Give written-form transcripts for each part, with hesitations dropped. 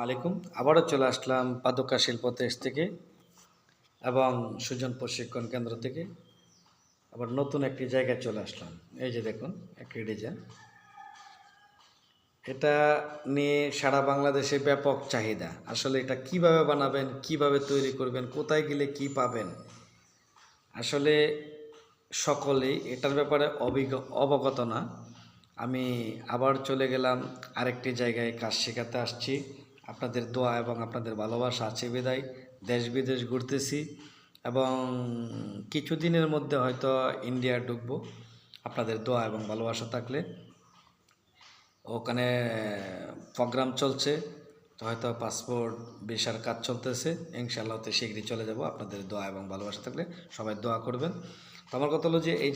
আলাইকুম। আবারও চলে আসলাম পাদুকা শিল্প দেশ থেকে এবং সুজন প্রশিক্ষণ কেন্দ্র থেকে। আবার নতুন একটি জায়গায় চলে আসলাম। এই যে দেখুন একটি ডিজাইন, এটা নিয়ে সারা বাংলাদেশে ব্যাপক চাহিদা। আসলে এটা কিভাবে বানাবেন, কিভাবে তৈরি করবেন, কোথায় গেলে কি পাবেন, আসলে সকলেই এটার ব্যাপারে অবগত না। আমি আবার চলে গেলাম আরেকটি জায়গায়, কাজ শেখাতে আসছি। আপনাদের দোয়া এবং আপনাদের ভালোবাসা আছে বিদায় দেশ বিদেশ ঘুরতেছি এবং কিছুদিনের মধ্যে হয়তো ইন্ডিয়া ঢুকবো। আপনাদের দোয়া এবং ভালোবাসা থাকলে ওখানে প্রোগ্রাম চলছে, তো হয়তো পাসপোর্ট ভিসার কাজ চলতেছে। ইনশাআল্লাহ শীঘ্রই চলে যাব। আপনাদের দোয়া এবং ভালোবাসা থাকলে সবাই দোয়া করবেন। তো আমার কথা হলো যে এই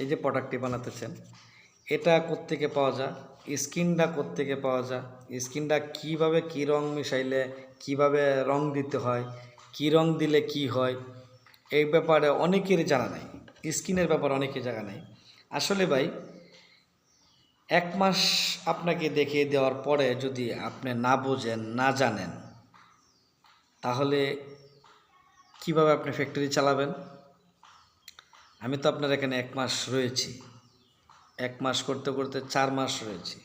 যে প্রোডাক্টটি বানাতেছেন, এটা কোত্থেকে পাওয়া যায়, স্কিনটা কোত্থেকে পাওয়া যায়, স্কিনটা কীভাবে কী রং মিশাইলে কীভাবে রং দিতে হয়, কী রং দিলে কি হয়, এই ব্যাপারে অনেকের জানা নাই। স্কিনের ব্যাপারে অনেকের জানা নাই। আসলে ভাই, 1 মাস আপনাকে দেখিয়ে দেওয়ার পরে যদি আপনি না বোঝেন, না জানেন, তাহলে কিভাবে আপনি ফ্যাক্টরি চালাবেন? আমি তো আপনার এখানে 1 মাস রয়েছি, 1 মাস করতে করতে 4 মাস রয়েছি।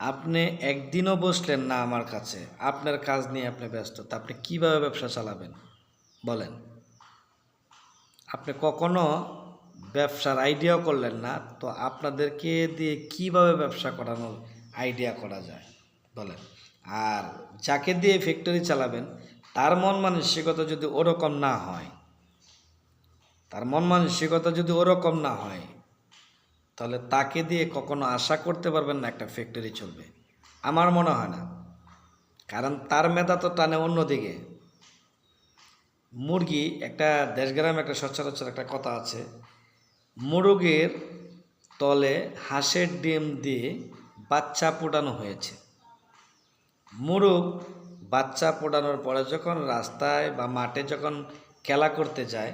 আপনি একদিনও বসলেন না আমার কাছে, আপনার কাজ নিয়ে আপনি ব্যস্ত, তা আপনি কীভাবে ব্যবসা চালাবেন বলেন? আপনি কখনো ব্যবসার আইডিয়াও করলেন না, তো আপনাদেরকে দিয়ে কিভাবে ব্যবসা করানোর আইডিয়া করা যায় বলেন? আর যাকে দিয়ে ফ্যাক্টরি চালাবেন, তার মন মানসিকতা যদি ওরকম না হয়, তাহলে তাকে দিয়ে কখনো আশা করতে পারবেন না একটা ফ্যাক্টরি চলবে। আমার মনে হয় না, কারণ তার মেধা তো টানে অন্যদিকে। মুরগি, একটা দেশগ্রামে একটা সচরাচর একটা কথা আছে, মুরগের তলে হাঁসের ডিম দিয়ে বাচ্চা ফোটানো হয়েছে। মুরগ বাচ্চা ফোটানোর পরে যখন রাস্তায় বা মাঠে যখন খেলা করতে যায়,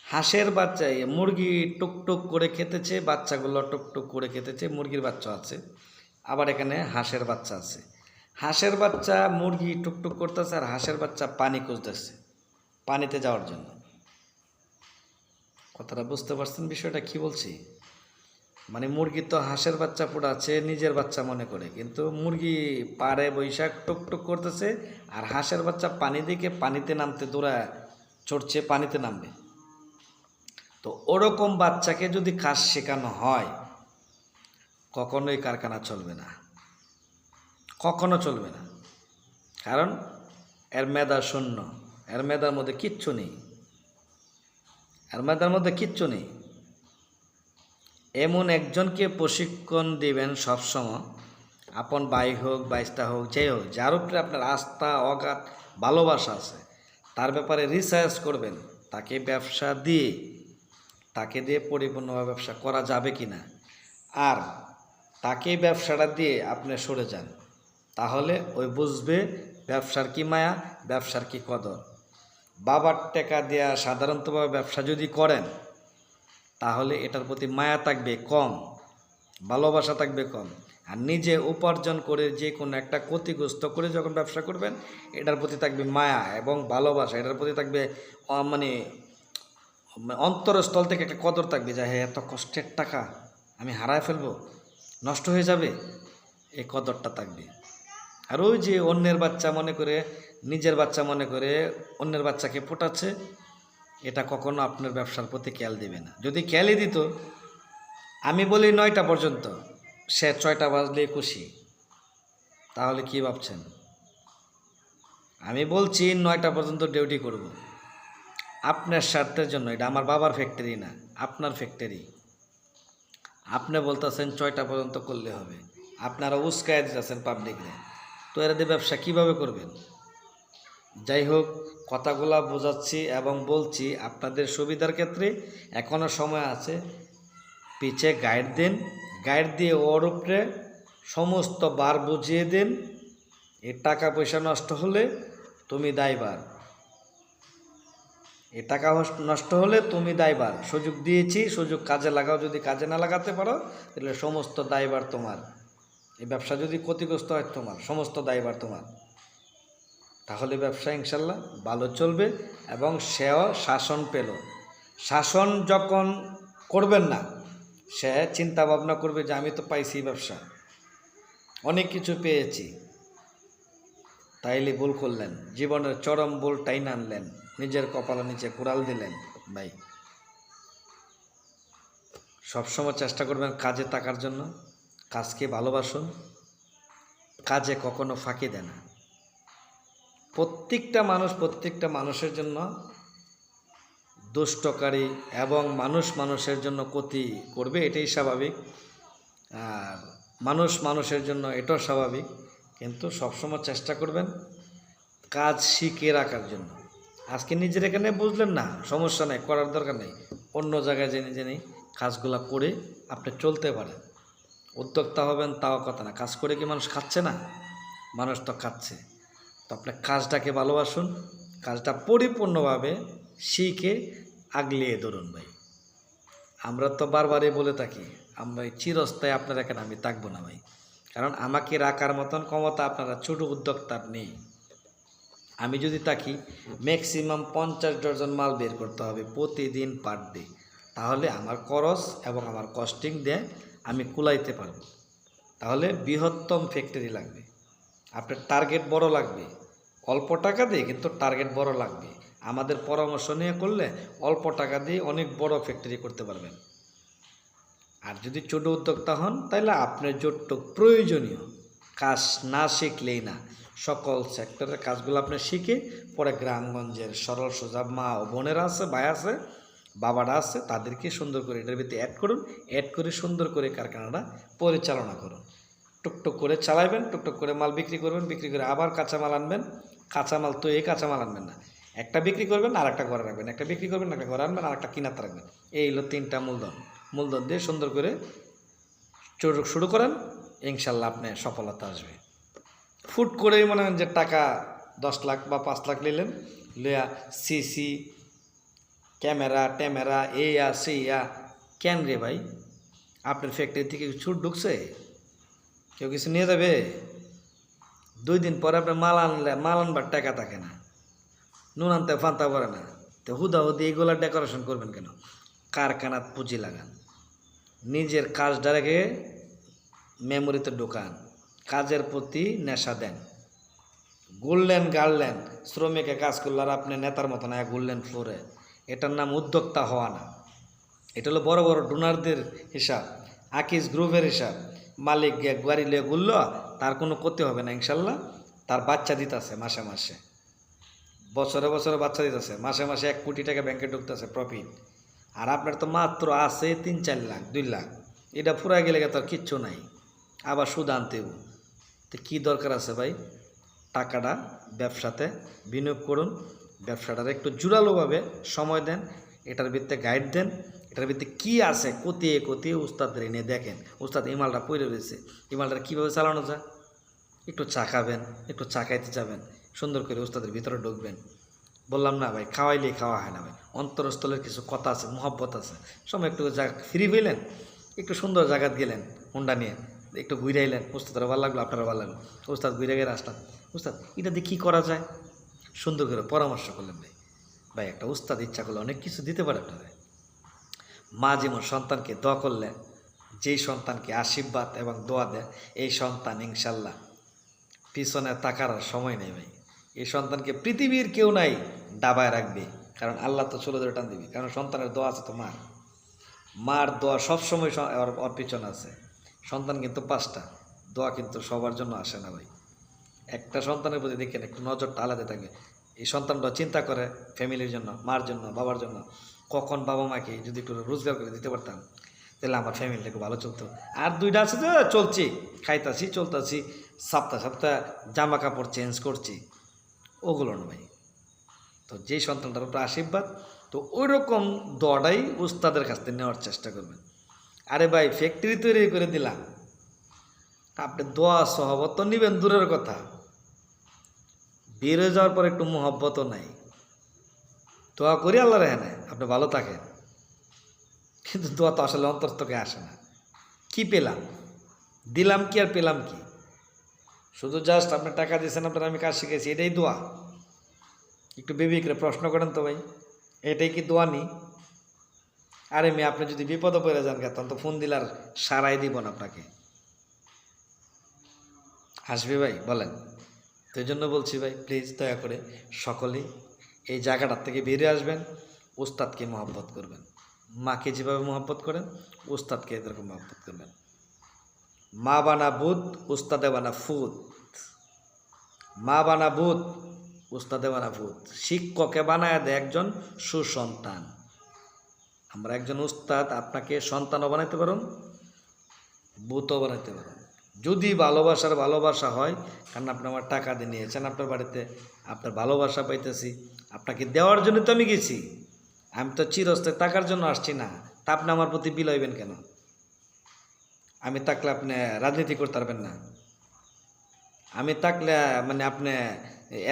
হাঁসের বাচ্চা, মুরগি টুকটুক করে খেতেছে, বাচ্চাগুলো টুকটুক করে খেতেছে, মুরগির বাচ্চা আছে, আবার এখানে হাঁসের বাচ্চা আছে। হাঁসের বাচ্চা মুরগি টুকটুক করতেছে, আর হাঁসের বাচ্চা পানি খুঁজতেছে পানিতে যাওয়ার জন্য। কথাটা বুঝতে পারছেন বিষয়টা কি বলছি? মানে মুরগি তো হাঁসের বাচ্চা ফোটাচ্ছে নিজের বাচ্চা মনে করে, কিন্তু মুরগি পাড়ে বৈশাখ টুকটুক করতেছে, আর হাঁসের বাচ্চা পানি দিকে পানিতে নামতে দৌড়া চড়ছে, পানিতে নামবে। তো ওরকম বাচ্চাকে যদি কাজ শেখানো হয়, কখনোই কারখানা চলবে না, কখনো চলবে না। কারণ এর মেধা শূন্য, এর মেধার মধ্যে কিচ্ছু নেই, এমন একজনকে প্রশিক্ষণ দিবেন সবসময়, আপন ভাই হোক, বাইস্তা হোক, যাই হোক, যার উপরে আপনার আস্থা, অগাধ ভালোবাসা আছে, তার ব্যাপারে রিসার্চ করবেন, তাকে দিয়ে পরিপূর্ণভাবে ব্যবসা করা যাবে কি না। আর তাকে ব্যবসাটা দিয়ে আপনি সরে যান, তাহলে ওই বুঝবে ব্যবসার কি মায়া, ব্যবসার কি কদর। বাবার টাকা দেয়া সাধারণতভাবে ব্যবসা যদি করেন, তাহলে এটার প্রতি মায়া থাকবে কম, ভালোবাসা থাকবে কম। আর নিজে উপার্জন করে যে কোনো একটা ক্ষতিগ্রস্ত করে যখন ব্যবসা করবেন, এটার প্রতি থাকবে মায়া এবং ভালোবাসা, এটার প্রতি থাকবে মানে অন্তরস্থল থেকে একটা কদর থাকবে, যে হ্যাঁ, এত কষ্টের টাকা আমি হারায় ফেলবো, নষ্ট হয়ে যাবে, এই কদরটা থাকবে। আর ওই যে অন্যের বাচ্চা মনে করে, নিজের বাচ্চা মনে করে অন্যের বাচ্চাকে ফোটাচ্ছে, এটা কখনো আপনার ব্যবসার প্রতি খেয়াল দিবে না। যদি খেয়ালই দিত, আমি বলি 9টা পর্যন্ত, সে 6টা বাজলেই খুশি, তাহলে কি ভাবছেন? আমি বলছি 9টা পর্যন্ত ডিউটি করব আপনার স্বার্থের জন্য। এটা আমার বাবার ফ্যাক্টরি না, আপনার ফ্যাক্টরি। আপনি বলতেছেন 6টা পর্যন্ত করলে হবে, আপনারা উস্কায় দিতেছেন পাবলিকরে, তো এরা দিয়ে ব্যবসা কীভাবে করবেন? যাই হোক, কথাগুলা বোঝাচ্ছি এবং বলছি আপনাদের সুবিধার ক্ষেত্রে। এখনও সময় আছে, পিছে গাইড দেন, গাইড দিয়ে ওর উপরে সমস্ত বার বুঝিয়ে দেন। এ টাকা পয়সা নষ্ট হলে তুমি দায়বার, সুযোগ দিয়েছি, সুযোগ কাজে লাগাও, যদি কাজে না লাগাতে পারো তাহলে সমস্ত দায়বার তোমার। এই ব্যবসা যদি ক্ষতিগ্রস্ত হয় তোমার, সমস্ত দায়ভার তোমার। তাহলে ব্যবসা ইনশাল্লাহ ভালো চলবে এবং সেও শাসন পেল। শাসন যখন করবেন না, সে চিন্তা ভাবনা করবে যে আমি তো পাইছি ব্যবসা, অনেক কিছু পেয়েছি, তাইলে ভুল করলেন, জীবনের চরম ভুল টাইন আনলেন, নিজের কপালের নিচে কুড়াল দিলেন। ভাই সবসময় চেষ্টা করবেন কাজে থাকার জন্য, কাজকে ভালোবাসুন, কাজে কখনো ফাঁকি দেয় না। প্রত্যেকটা মানুষের জন্য দুষ্টকারী এবং মানুষের জন্য ক্ষতি করবে, এটাই স্বাভাবিক। আর মানুষের জন্য এটাও স্বাভাবিক, কিন্তু সবসময় চেষ্টা করবেন কাজ শিখে রাখার জন্য। আজকে নিজের এখানে বুঝলেন না, সমস্যা নেই, করার দরকার নেই, অন্য জায়গায় জেনে কাজগুলা করে আপনি চলতে পারেন। উদ্যোক্তা হবেন তাও কথা না, কাজ করে কি মানুষ খাচ্ছে না? মানুষ তো খাচ্ছে। তো আপনি কাজটাকে ভালোবাসুন, কাজটা পরিপূর্ণভাবে শিখে আগলিয়ে ধরুন। ভাই আমরা তো বারবারই বলে থাকি, আমরা চিরস্থায়ী আপনার এখানে আমি থাকবো না ভাই, কারণ আমাকে রাখার মতন ক্ষমতা আপনারা ছোটো উদ্যোক্তার নেই। আমি যদি থাকি ম্যাক্সিমাম 50 ডজন মাল বের করতে হবে প্রতিদিন পার ডে, তাহলে আমার খরচ এবং আমার কস্টিং দিয়ে আমি কুলাইতে পারবো। তাহলে বৃহত্তম ফ্যাক্টরি লাগবে, আপনার টার্গেট বড় লাগবে, অল্প টাকা দিয়ে কিন্তু টার্গেট বড় লাগবে। আমাদের পরামর্শ নিয়ে করলে অল্প টাকা দিয়ে অনেক বড় ফ্যাক্টরি করতে পারবেন। আর যদি ছোট উদ্যোক্তা হন তাহলে আপনার যতটুকু প্রয়োজনীয় কাজ না শিখলেই না, সকল সেক্টরের কাজগুলো আপনি শিখে পরে গ্রামগঞ্জের সরল সোজা মা ও বোনেরা আছে, ভাই আছে, বাবারা আছে, তাদেরকে সুন্দর করে এটার ভিতরে অ্যাড করুন, অ্যাড করে সুন্দর করে কারখানাটা পরিচালনা করুন। টুকটুক করে চালাইবেন, টুকটুক করে মাল বিক্রি করবেন, বিক্রি করে আবার কাঁচামাল আনবেন। কাঁচামাল তো এই কাঁচামাল আনবেন না, একটা বিক্রি করবেন আর একটা ঘরে রাখবেন, একটা বিক্রি করবেন একটা ঘরে আনবেন আর একটা কিনাতে রাখবেন। এই হলো 3টা মূলধন দিয়ে সুন্দর করে শুরু করেন, ইনশাল্লাহ আপনি সফলতা আসবে। ফুট করেই মনে হয় যে টাকা 10 লাখ বা 5 লাখ নিলেন, লইয়া সিসি ক্যামেরা এইয়া সেইয়া, কেন রে ভাই? আপনার ফ্যাক্টরি থেকে ছুট ঢুকছে, কেউ কিছু নিয়ে যাবে? 2 দিন পরে আপনার মাল আনবার টাকা থাকে না, নুন আনতে ফান্তা পড়ে না, তো হুদি এইগুলা ডেকোরেশন করবেন কেন? কারখানাত পুঁজি লাগান, নিজের কাজটাকে মেমোরিতে ঢোকান, কাজের প্রতি নেশা দেন। গাড়লেন শ্রমিকে কাজ করলে আর আপনি নেতার মতো না ঘুরলেন ফ্লোরে, এটার নাম উদ্যোক্তা হওয়া না। এটা হলো বড় বড় ডোনারদের হিসাব, আকিজ গ্রুপের হিসাব। মালিক গাড়ি লিয়ে ঘুরল, তার কোনো ক্ষতি হবে না ইনশাল্লাহ। তার বাচ্চা দিতেছে মাসে মাসে, বছরে বাচ্চা দিতেছে, মাসে 1 কোটি টাকা ব্যাংকে ঢুকতেছে প্রফিট। আর আপনার তো মাত্র আছে 3-4 লাখ 2 লাখ, এটা পুরা গেলে তো আর কিচ্ছু নাই, আবার সুদ আনতেও। তো কী দরকার আছে ভাই? টাকাটা ব্যবসাতে বিনিয়োগ করুন, ব্যবসাটার একটু জোরালোভাবে সময় দেন, এটার ভিত্তিতে গাইড দেন, এটার ভিত্তিতে কী আছে কতিয়ে উস্তাদের এনে দেখেন, উস্তাদ এই মালটা পড়ে রয়েছে, এই মালটা কীভাবে চালানো যায়। একটু চা খাবেন, একটু চা খাইতে যাবেন, সুন্দর করে উস্তাদের ভিতরে ঢুকবেন। বললাম না ভাই, খাওয়াইলেই খাওয়া হয় না ভাই, অন্তরস্থলের কিছু কথা আছে, মহব্বত আছে। সময় একটু জায়গা ফ্রি হইলেন, একটু সুন্দর জায়গাত গেলেন হুন্ডা নিয়ে, একটু ঘুরে আইলেন, উস্তাদেরও ভালো লাগলো, আপনারও ভালো লাগলো। উস্তাদ ঘুরে গিয়ে আসলাম, উস্তাদ এটা দিয়ে কী করা যায়, সুন্দর করে পরামর্শ করলেন। ভাই একটা উস্তাদ ইচ্ছা করলে অনেক কিছু দিতে পারে আপনারা। মা যেমন সন্তানকে দোয়া করলে, যেই সন্তানকে আশীর্বাদ এবং দোয়া দেয়, এই সন্তান ইনশাল্লাহ পিছনে তাকার সময় নেই ভাই। এই সন্তানকে পৃথিবীর কেউ নাই ডাবায় রাখবে, কারণ আল্লাহ তো চলে ধরে টান দিবি, কারণ সন্তানের দোয়া আছে তো মার দোয়া সবসময় ওর পিছনে আছে। সন্তান কিন্তু 5টা, দোয়া কিন্তু সবার জন্য আসে না ভাই। একটা সন্তানের প্রতি দেখেন একটু নজরটা আলাদা থাকবে। এই সন্তানটা চিন্তা করে ফ্যামিলির জন্য, মার জন্য, বাবার জন্য, কখন বাবা মাকে যদি একটু রোজগার করে দিতে পারতাম তাহলে আমার ফ্যামিলিটা একটু ভালো চলতো। আর 2টা আছে তো চলছি, খাইতাছি চলতাছি, সপ্তাহ জামা কাপড় চেঞ্জ করছি, ওগুলো না ভাই। তো যেই সন্তানটার উপর আশীর্বাদ, তো ওই রকম দোয়াটাই উস্তাদের কাছ থেকে নেওয়ার চেষ্টা করবেন। আরে ভাই ফ্যাক্টরি তৈরি করে দিলাম, আপনি দোয়া সহবত তো নেবেন দূরের কথা, বের হয়ে যাওয়ার পর একটু মহব্বতও নাই। দোয়া করি আল্লাহ রেহানে আপনি ভালো থাকেন, কিন্তু দোয়া তো আসলে অন্তর থেকে আসে না। কি পেলাম? দিলাম কি আর পেলাম কি? শুধু জাস্ট আপনি টাকা দিয়েছেন, আপনার আমি কাজ শিখেছি, এটাই দোয়া? একটু বিবেকরে প্রশ্ন করেন তো ভাই, এটাই কি দোয়া নি? আরে মেয়ে, আপনি যদি বিপদে পড়ে যান তখন তো ফোন দিলে আর সারাই দিব না আপনাকে। আসবে ভাই বলেন? তো এই জন্য বলছি ভাই, প্লিজ দয়া করে সকলেই এই জায়গাটার থেকে বেরিয়ে আসবেন, উস্তাদকে মহব্বত করবেন। মাকে যেভাবে মহব্বত করেন, উস্তাদকে এরকম মহব্বত করবেন। মা বানা বুধ, উস্তাদে বানা ফুদ। মা বানা বুধ, উস্তাদে বানা ফুদ। শিক্ষকে বানায় দেয় একজন সুসন্তান। আমরা একজন উস্তাদ আপনাকে সন্তানও বানাইতে পারুন, বুতও বানাইতে পারুন, যদি ভালোবাসা হয়। কারণ আপনি আমার টাকা দিয়ে নিয়েছেন, আপনার বাড়িতে আপনার ভালোবাসা পাইতেছি, আপনাকে দেওয়ার জন্য তো আমি গেছি। আমি তো চিরস্থায়ী টাকার জন্য আসছি না। তা আপনি আমার প্রতি বিলাইবেন কেন? আমি থাকলে আপনি রাজনীতি করতে পারবেন না। আমি থাকলে মানে আপনি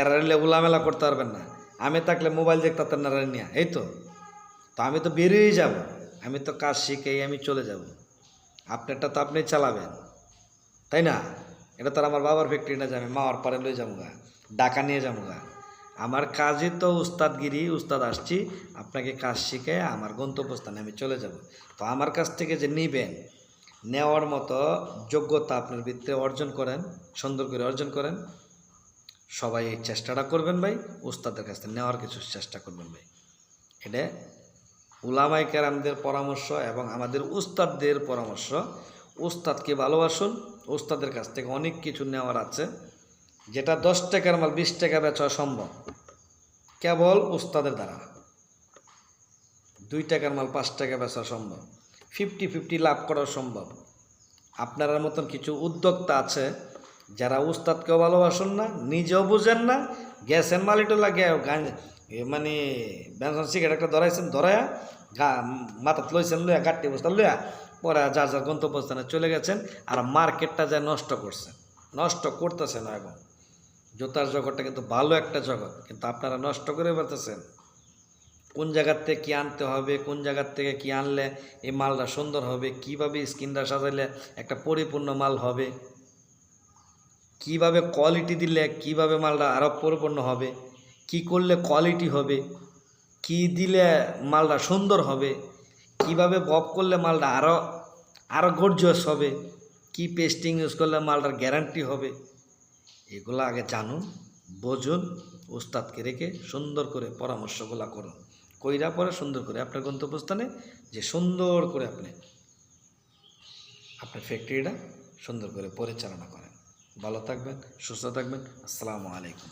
এরালে উলামেলা করতে পারবেন না। আমি থাকলে মোবাইল দেখতে পারতেন না নিয়ে, এই তো। তো আমি তো বেরিয়েই যাব, আমি তো কাজ শিখেই আমি চলে যাব। আপনারটা তো আপনি চালাবেন, তাই না? এটা তো আমার বাবার ফ্যাক্টরি না যে আমি মাওয়ার পারে লয়ে যাবো গা, ডাকা নিয়ে যাবো গা। আমার কাজই তো উস্তাদগিরি। উস্তাদ আসছি আপনাকে কাজ শিখে আমার গন্তব্যস্থানে আমি চলে যাব। তো আমার কাছ থেকে যে নিবেন, নেওয়ার মতো যোগ্যতা আপনার ভিতরে অর্জন করেন, সুন্দর করে অর্জন করেন। সবাই এই চেষ্টাটা করবেন ভাই, উস্তাদের কাছ থেকে নেওয়ার কিছু চেষ্টা করবেন ভাই। এটা উলামায়ে কেরামদের পরামর্শ এবং আমাদের উস্তাদদের পরামর্শ। উস্তাদকে ভালোবাসুন, উস্তাদের কাছ থেকে অনেক কিছু নেওয়ার আছে। যেটা 10 টাকার মাল 20 টাকা বেচা সম্ভব কেবল উস্তাদের দ্বারা। 2 টাকার মাল 5 টাকা বেচা সম্ভব, 50-50 লাভ করা সম্ভব। আপনার মতন কিছু উদ্যোক্তা আছে যারা উস্তাদকেও ভালোবাসুন না, নিজেও বুঝেন না, গ্যাসের মালিটা লাগে মানে বেনসন সিগারেট একটা ধরাইছেন, ধরায়া মাথাত লইছেন, লইয়া গাড়ি বস্তা লইয়া পরে যার যার গন্তব্যস্থানে চলে গেছেন। আর মার্কেটটা যায় নষ্ট করছেন, নষ্ট করতেছেন। এখন জুতার জগৎটা কিন্তু ভালো একটা জগৎ, কিন্তু আপনারা নষ্ট করে ফেলতেছেন। কোন জায়গার থেকে কী আনতে হবে, কোন জায়গার থেকে কী আনলে এই মালটা সুন্দর হবে, কিভাবে স্কিনটা সাজাইলে একটা পরিপূর্ণ মাল হবে, কিভাবে কোয়ালিটি দিলে কিভাবে মালটা আরও পরিপূর্ণ হবে, কি করলে কোয়ালিটি হবে, কি দিলে মালটা সুন্দর হবে, কিভাবে বব করলে মালটা আরও গর্জিয়াস হবে, কি পেস্টিং ইউজ করলে মালটার গ্যারান্টি হবে। এগুলো আগে জানুন, বোঝুন, উস্তাদকে রেখে সুন্দর করে পরামর্শগুলো করুন। কইরা পরে সুন্দর করে আপনার গন্তব্যস্থানে যে সুন্দর করে আপনি আপনার ফ্যাক্টরিটা সুন্দর করে পরিচালনা করেন। ভালো থাকবেন, সুস্থ থাকবেন। আসসালামু আলাইকুম।